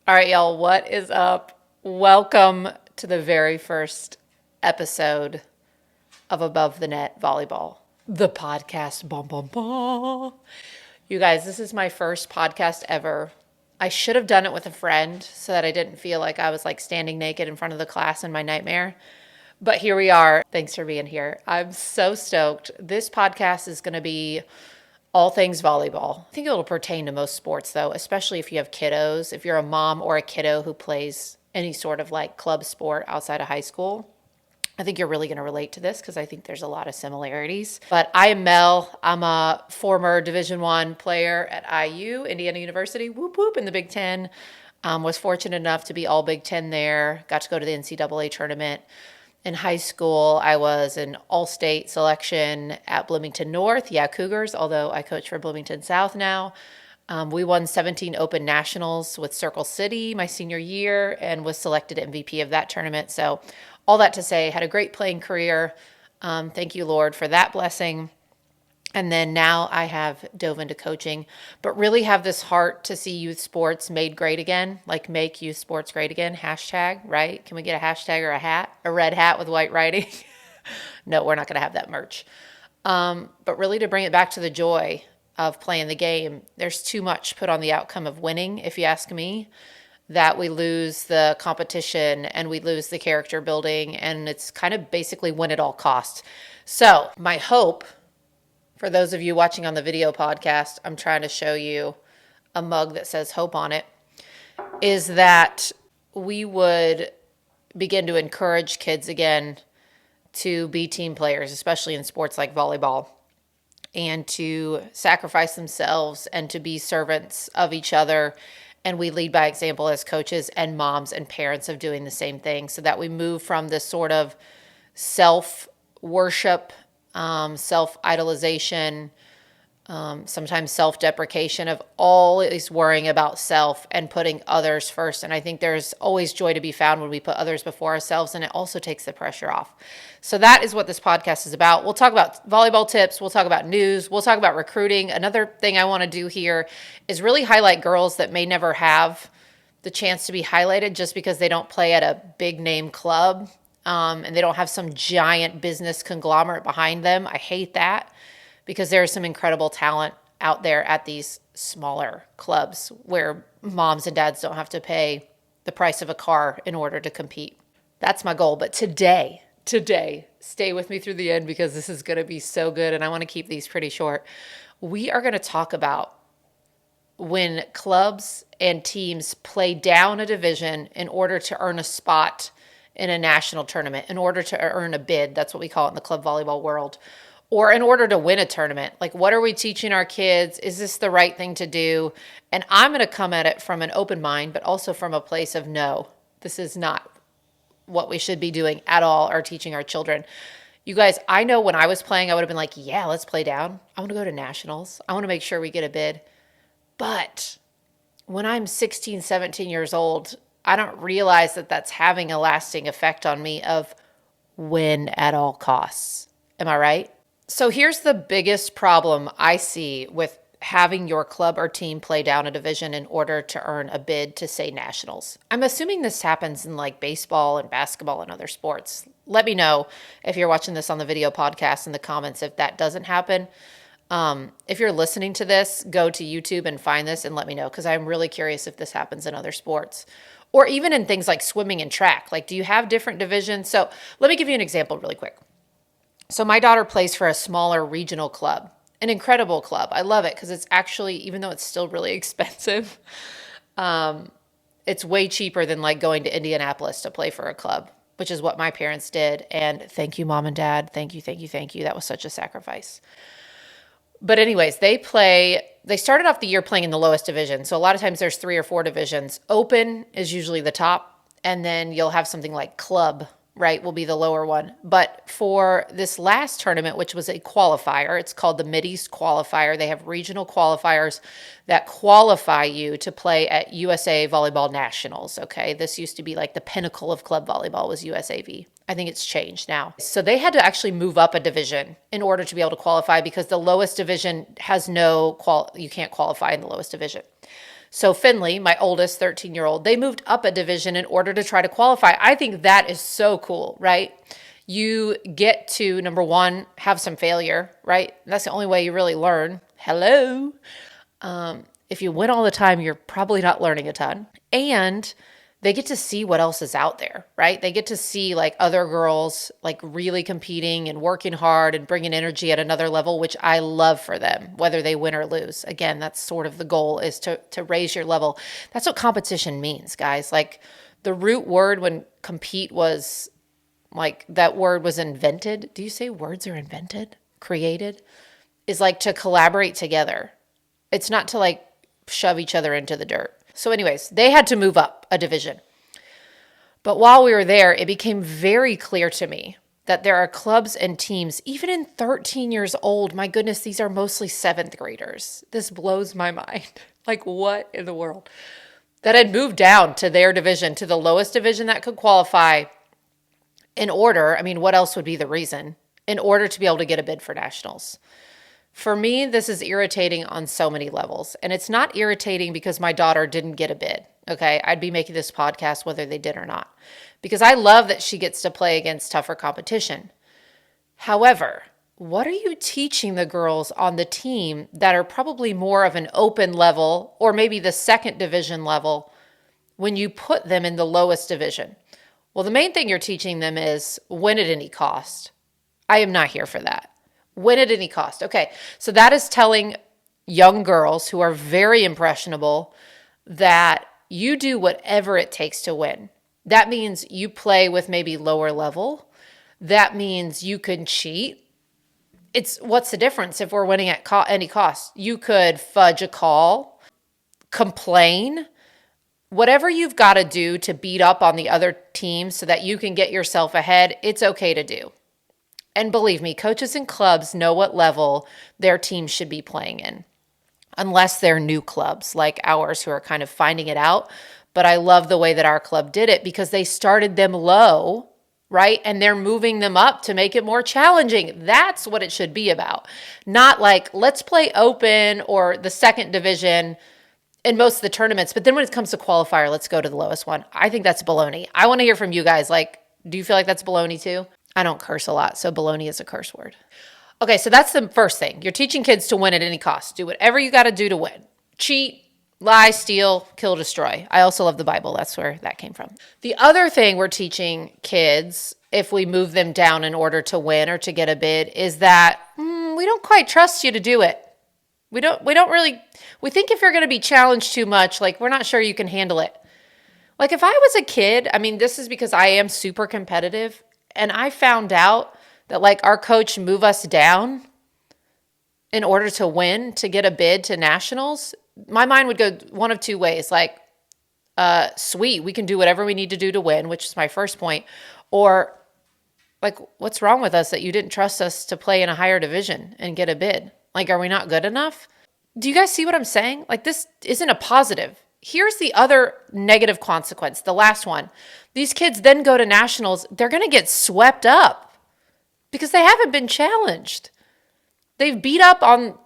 All right, y'all, what is up? Welcome to the very first episode of Above the Net Volleyball, the podcast. Bum, bum, bum. You guys, this is my first podcast ever. I should have done it with a friend so that I didn't feel like I was like standing naked in front of the class in my nightmare. But here we are. Thanks for being here. I'm so stoked. This podcast is going to be all things volleyball. I think it'll pertain to most sports though, especially if you have kiddos. If you're a mom or a kiddo who plays any sort of like club sport outside of high school, I think you're really going to relate to this because I think there's a lot of similarities. But I am Mel. I'm a former Division I player at IU, Indiana University, whoop whoop, in the Big Ten. Was fortunate enough to be all Big Ten there. Got to go to the NCAA tournament. In high school, I was an all-state selection at Bloomington North, Cougars, although I coach for Bloomington South now. We won 17 Open Nationals with Circle City my senior year and was selected MVP of that tournament. So all that to say, had a great playing career. Thank you, Lord, for that blessing. And then now I have dove into coaching, but really have this heart to see youth sports made great again, like make youth sports great again, hashtag, right? Can we get a hashtag or a hat, a red hat with white writing? No, we're not going to have that merch. But really to bring it back to the joy of playing the game. There's too much put on the outcome of winning, if you ask me, that we lose the competition and we lose the character building, and it's kind of basically win at all costs. So my hope, for those of you watching on the video podcast, I'm trying to show you a mug that says hope on it, is that we would begin to encourage kids again to be team players, especially in sports like volleyball, and to sacrifice themselves and to be servants of each other. And we lead by example as coaches and moms and parents of doing the same thing, so that we move from this sort of self-worship, self-idolization, sometimes self-deprecation of always worrying about self and putting others first. And I think there's always joy to be found when we put others before ourselves, and it also takes the pressure off. So that is what this podcast is about. We'll talk about volleyball tips. We'll talk about news. We'll talk about recruiting. Another thing I want to do here is really highlight girls that may never have the chance to be highlighted just because they don't play at a big name club. And they don't have some giant business conglomerate behind them. I hate that because there's some incredible talent out there at these smaller clubs where moms and dads don't have to pay the price of a car in order to compete. That's my goal. But today, stay with me through the end because this is going to be so good, and I want to keep these pretty short. We are going to talk about when clubs and teams play down a division in order to earn a spot in a national tournament, in order to earn a bid. That's what we call it in the club volleyball world. Or in order to win a tournament. Like, what are we teaching our kids? Is this the right thing to do? And I'm going to come at it from an open mind, but also from a place of no, this is not what we should be doing at all or teaching our children. You guys, I know when I was playing, I would have been like, yeah, let's play down. I want to go to nationals. I want to make sure we get a bid. But when I'm 16, 17 years old, I don't realize that that's having a lasting effect on me of win at all costs. Am I right? So here's the biggest problem I see with having your club or team play down a division in order to earn a bid to, say, nationals. I'm assuming this happens in like baseball and basketball and other sports. Let me know if you're watching this on the video podcast in the comments if that doesn't happen. If you're listening to this, go to YouTube and find this and let me know, because I'm really curious if this happens in other sports. Or even in things like swimming and track. Like, do you have different divisions? So let me give you an example really quick. So my daughter plays for a smaller regional club, an incredible club. I love it because it's actually, even though it's still really expensive, it's way cheaper than like going to Indianapolis to play for a club, which is what my parents did. And thank you, Mom and Dad. Thank you, thank you, thank you. That was such a sacrifice. But anyways, they started off the year playing in the lowest division. So a lot of times there's 3 or 4 divisions. Open is usually the top, and then you'll have something like club, right, will be the lower one. But for this last tournament, which was a qualifier, it's called the Mideast Qualifier. They have regional qualifiers that qualify you to play at USA Volleyball Nationals, okay? This used to be like the pinnacle of club volleyball was USAV. I think it's changed now. So they had to actually move up a division in order to be able to qualify because the lowest division has you can't qualify in the lowest division. So Finley, my oldest 13-year-old, they moved up a division in order to try to qualify. I think that is so cool, right? You get to, number one, have some failure, right? That's the only way you really learn. Hello. If you win all the time, you're probably not learning a ton. And they get to see what else is out there, right? They get to see like other girls like really competing and working hard and bringing energy at another level, which I love for them, whether they win or lose. Again, that's sort of the goal, is to raise your level. That's what competition means, guys. Like the root word when compete was like, that word was invented. Do you say words are invented? Created? Is like to collaborate together. It's not to like shove each other into the dirt. So anyways, they had to move up a division. But while we were there, it became very clear to me that there are clubs and teams, even in 13 years old, my goodness, these are mostly 7th graders. This blows my mind. Like, what in the world? That had moved down to their division, to the lowest division that could qualify in order, I mean, what else would be the reason? In order to be able to get a bid for nationals. For me, this is irritating on so many levels. And it's not irritating because my daughter didn't get a bid. Okay. I'd be making this podcast whether they did or not, because I love that she gets to play against tougher competition. However, what are you teaching the girls on the team that are probably more of an open level, or maybe the 2nd division level, when you put them in the lowest division? Well, the main thing you're teaching them is win at any cost. I am not here for that. Win at any cost. Okay, so that is telling young girls who are very impressionable that you do whatever it takes to win. That means you play with maybe lower level. That means you can cheat. What's the difference if we're winning at any cost? You could fudge a call, complain, whatever you've got to do to beat up on the other team so that you can get yourself ahead, it's okay to do. And believe me, coaches and clubs know what level their team should be playing in, unless they're new clubs like ours who are kind of finding it out. But I love the way that our club did it, because they started them low, right? And they're moving them up to make it more challenging. That's what it should be about. Not like, let's play open or the 2nd division in most of the tournaments, but then when it comes to qualifier, let's go to the lowest one. I think that's baloney. I want to hear from you guys. Like, do you feel like that's baloney too? I don't curse a lot, so baloney is a curse word. Okay, so that's the first thing. You're teaching kids to win at any cost. Do whatever you got to do to win. Cheat, lie, steal, kill, destroy. I also love the Bible. That's where that came from. The other thing we're teaching kids, if we move them down in order to win or to get a bid, is that we don't quite trust you to do it. We think if you're going to be challenged too much, like we're not sure you can handle it. Like if I was a kid, I mean, this is because I am super competitive, and I found out that like our coach moved us down in order to win, to get a bid to nationals, my mind would go one of two ways. Like, sweet, we can do whatever we need to do to win, which is my first point. Or like, what's wrong with us that you didn't trust us to play in a higher division and get a bid? Like, are we not good enough? Do you guys see what I'm saying? Like, this isn't a positive. Here's the other negative consequence, the last one. These kids then go to nationals. They're going to get swept up because they haven't been challenged. They've beat up on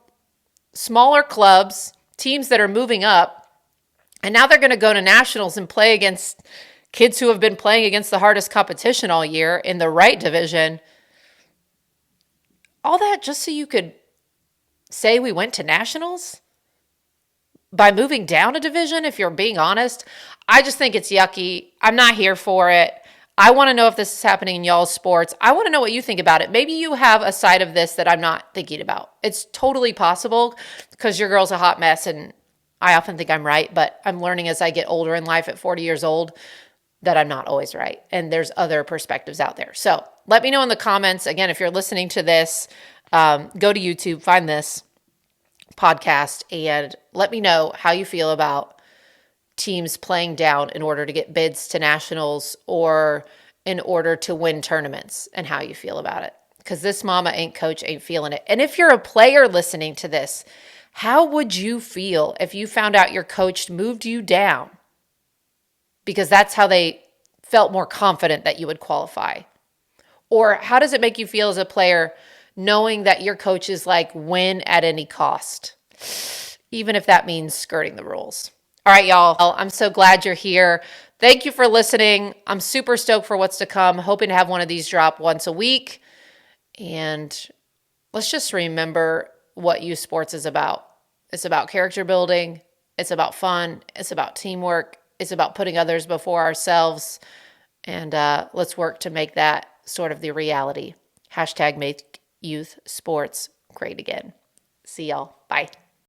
smaller clubs, teams that are moving up, and now they're going to go to nationals and play against kids who have been playing against the hardest competition all year in the right division. All that just so you could say we went to nationals? By moving down a division, if you're being honest, I just think it's yucky. I'm not here for it. I want to know if this is happening in y'all's sports. I want to know what you think about it. Maybe you have a side of this that I'm not thinking about. It's totally possible because your girl's a hot mess, and I often think I'm right, but I'm learning as I get older in life at 40 years old that I'm not always right, and there's other perspectives out there. So let me know in the comments. Again, if you're listening to this, go to YouTube, find this podcast, and let me know how you feel about teams playing down in order to get bids to nationals or in order to win tournaments, and how you feel about it. Because this mama ain't coach ain't feeling it. And if you're a player listening to this, how would you feel if you found out your coach moved you down because that's how they felt more confident that you would qualify? Or how does it make you feel as a player knowing that your coach is like, win at any cost, even if that means skirting the rules? All right, y'all. I'm so glad you're here. Thank you for listening. I'm super stoked for what's to come. Hoping to have one of these drop once a week. And let's just remember what youth sports is about. It's about character building. It's about fun. It's about teamwork. It's about putting others before ourselves. And let's work to make that sort of the reality. Hashtag make youth sports great again. See y'all. Bye.